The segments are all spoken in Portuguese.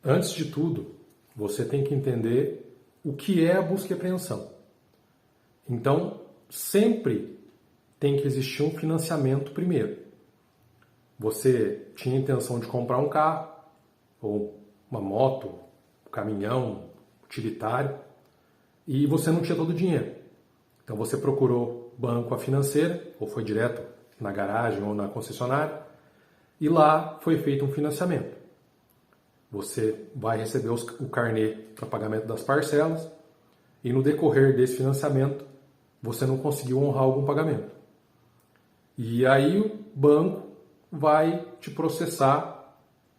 Antes de tudo, você tem que entender o que é a busca e apreensão. Então, sempre tem que existir um financiamento primeiro. Você tinha a intenção de comprar um carro, ou uma moto, um caminhão, utilitário, e você não tinha todo o dinheiro. Então você procurou banco, a financeira, ou foi direto na garagem ou na concessionária, e lá foi feito um financiamento. Você vai receber o carnê para pagamento das parcelas, e no decorrer desse financiamento, você não conseguiu honrar algum pagamento. E aí o banco vai te processar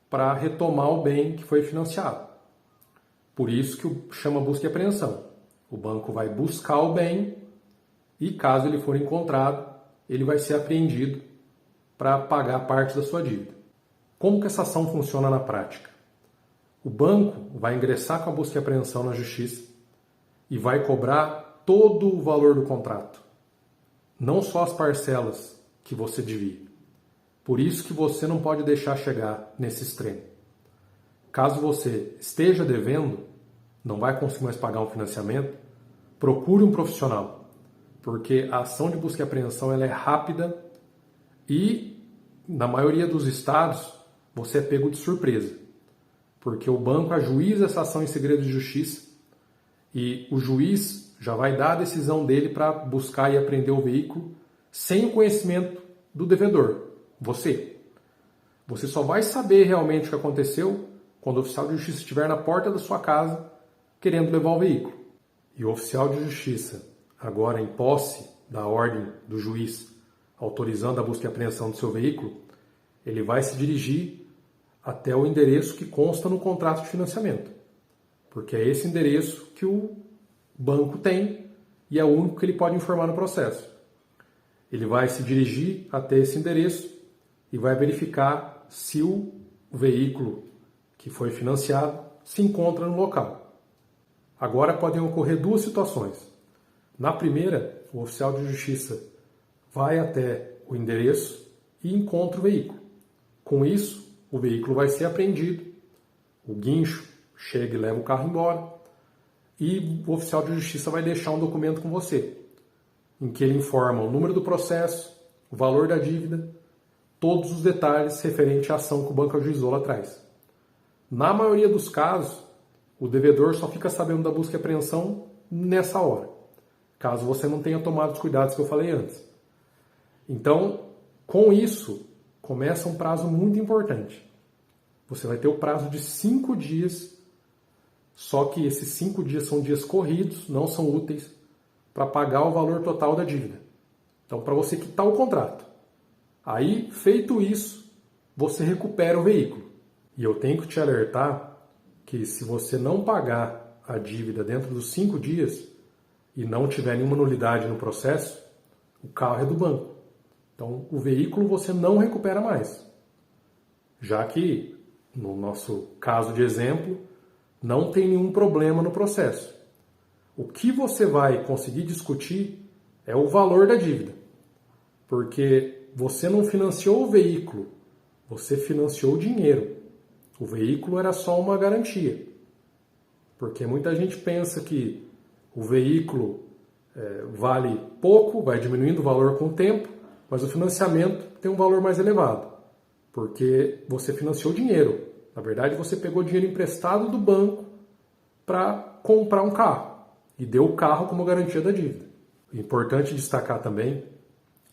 para retomar o bem que foi financiado. Por isso que chama busca e apreensão. O banco vai buscar o bem e, caso ele for encontrado, ele vai ser apreendido para pagar parte da sua dívida. Como que essa ação funciona na prática? O banco vai ingressar com a busca e apreensão na justiça e vai cobrar todo o valor do contrato, não só as parcelas que você devia. Por isso que você não pode deixar chegar nesse extremo. Caso você esteja devendo, não vai conseguir mais pagar um financiamento, procure um profissional, porque a ação de busca e apreensão ela é rápida e, na maioria dos estados, você é pego de surpresa, porque o banco ajuiza essa ação em segredo de justiça e o juiz já vai dar a decisão dele para buscar e apreender o veículo sem o conhecimento do devedor, você. Você só vai saber realmente o que aconteceu quando o oficial de justiça estiver na porta da sua casa querendo levar o veículo. E o oficial de justiça, agora em posse da ordem do juiz autorizando a busca e apreensão do seu veículo, ele vai se dirigir até o endereço que consta no contrato de financiamento. Porque é esse endereço que o banco tem e é o único que ele pode informar no processo. Ele vai se dirigir até esse endereço e vai verificar se o veículo que foi financiado se encontra no local. Agora podem ocorrer duas situações. Na primeira, o oficial de justiça vai até o endereço e encontra o veículo. Com isso, o veículo vai ser apreendido, o guincho chega e leva o carro embora e o oficial de justiça vai deixar um documento com você, em que ele informa o número do processo, o valor da dívida, todos os detalhes referentes à ação que o banco ajuizou lá atrás. Na maioria dos casos, o devedor só fica sabendo da busca e apreensão nessa hora, caso você não tenha tomado os cuidados que eu falei antes. Então, com isso, começa um prazo muito importante. Você vai ter o prazo de 5 dias, só que esses 5 dias são dias corridos, não são úteis, para pagar o valor total da dívida. Então, para você quitar o contrato. Aí, feito isso, você recupera o veículo. E eu tenho que te alertar que se você não pagar a dívida dentro dos 5 dias e não tiver nenhuma nulidade no processo, o carro é do banco. Então, o veículo você não recupera mais. Já que, no nosso caso de exemplo, não tem nenhum problema no processo. O que você vai conseguir discutir é o valor da dívida. Porque você não financiou o veículo, você financiou o dinheiro. O veículo era só uma garantia. Porque muita gente pensa que o veículo vale pouco, vai diminuindo o valor com o tempo, mas o financiamento tem um valor mais elevado. Porque você financiou o dinheiro. Na verdade, você pegou dinheiro emprestado do banco para comprar um carro e deu o carro como garantia da dívida. É importante destacar também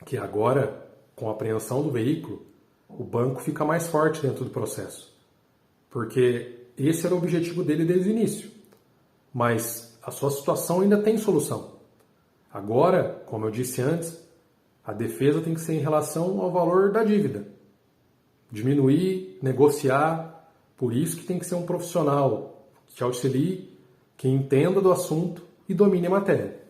que agora, com a apreensão do veículo, o banco fica mais forte dentro do processo. Porque esse era o objetivo dele desde o início. Mas a sua situação ainda tem solução. Agora, como eu disse antes, a defesa tem que ser em relação ao valor da dívida. Diminuir, negociar, por isso que tem que ser um profissional que te auxilie, que entenda do assunto e domine a matéria.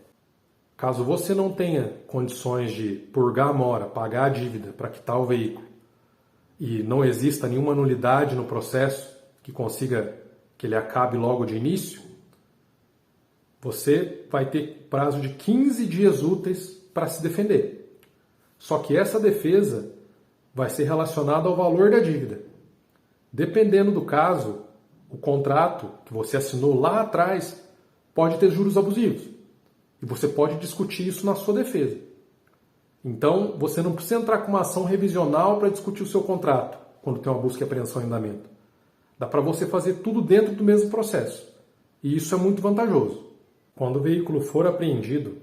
Caso você não tenha condições de purgar a mora, pagar a dívida para quitar o veículo e não exista nenhuma nulidade no processo que consiga que ele acabe logo de início, você vai ter prazo de 15 dias úteis para se defender. Só que essa defesa vai ser relacionada ao valor da dívida. Dependendo do caso, o contrato que você assinou lá atrás pode ter juros abusivos. E você pode discutir isso na sua defesa. Então, você não precisa entrar com uma ação revisional para discutir o seu contrato, quando tem uma busca e apreensão em andamento. Dá para você fazer tudo dentro do mesmo processo. E isso é muito vantajoso. Quando o veículo for apreendido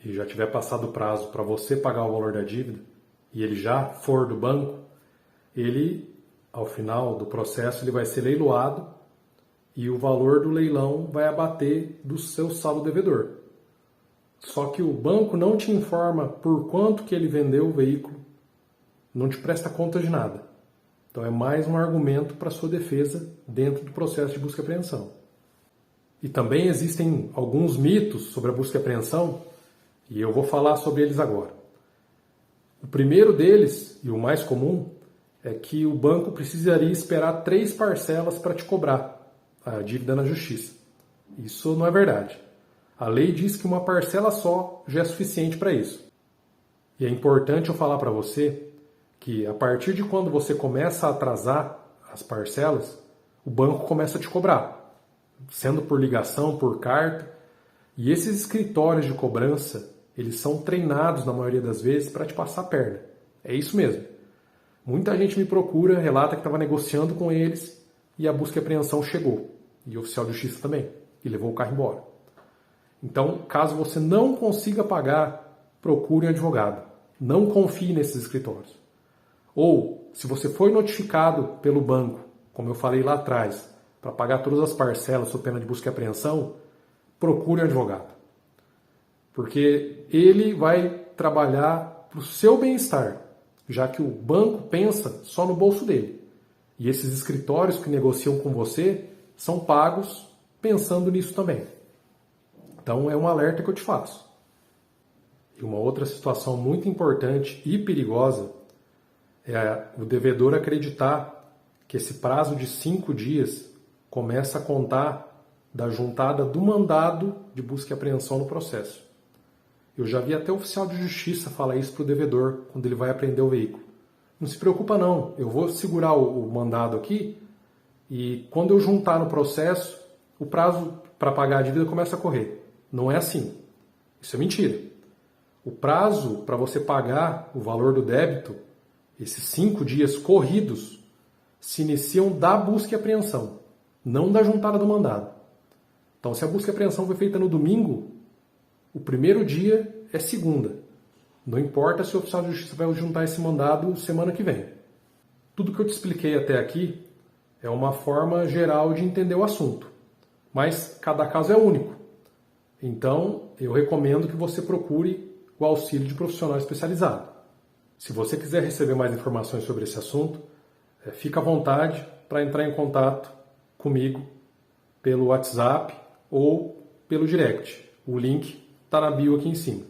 e já tiver passado o prazo para você pagar o valor da dívida, e ele já for do banco, ele, ao final do processo, ele vai ser leiloado e o valor do leilão vai abater do seu saldo devedor. Só que o banco não te informa por quanto que ele vendeu o veículo, não te presta conta de nada. Então é mais um argumento para sua defesa dentro do processo de busca e apreensão. E também existem alguns mitos sobre a busca e apreensão, e eu vou falar sobre eles agora. O primeiro deles, e o mais comum, é que o banco precisaria esperar 3 parcelas para te cobrar a dívida na justiça. Isso não é verdade. A lei diz que uma parcela só já é suficiente para isso. E é importante eu falar para você que a partir de quando você começa a atrasar as parcelas, o banco começa a te cobrar, sendo por ligação, por carta. E esses escritórios de cobrança, eles são treinados na maioria das vezes para te passar a perna. É isso mesmo. Muita gente me procura, relata que estava negociando com eles e a busca e apreensão chegou. E o oficial de justiça também. E levou o carro embora. Então, caso você não consiga pagar, procure um advogado. Não confie nesses escritórios. Ou, se você foi notificado pelo banco, como eu falei lá atrás, para pagar todas as parcelas sob pena de busca e apreensão, procure um advogado. Porque ele vai trabalhar para o seu bem-estar, já que o banco pensa só no bolso dele. E esses escritórios que negociam com você são pagos pensando nisso também. Então é um alerta que eu te faço. E uma outra situação muito importante e perigosa é o devedor acreditar que esse prazo de 5 dias começa a contar da juntada do mandado de busca e apreensão no processo. Eu já vi até o oficial de justiça falar isso para o devedor quando ele vai apreender o veículo. Não se preocupa não, eu vou segurar o mandado aqui e quando eu juntar no processo, o prazo para pagar a dívida começa a correr. Não é assim. Isso é mentira. O prazo para você pagar o valor do débito, esses 5 dias corridos, se iniciam da busca e apreensão, não da juntada do mandado. Então, se a busca e apreensão foi feita no domingo, o primeiro dia é segunda. Não importa se o oficial de justiça vai juntar esse mandado semana que vem. Tudo que eu te expliquei até aqui é uma forma geral de entender o assunto. Mas cada caso é único. Então, eu recomendo que você procure o auxílio de profissional especializado. Se você quiser receber mais informações sobre esse assunto, fica à vontade para entrar em contato comigo pelo WhatsApp ou pelo direct. O link está na bio aqui em cima.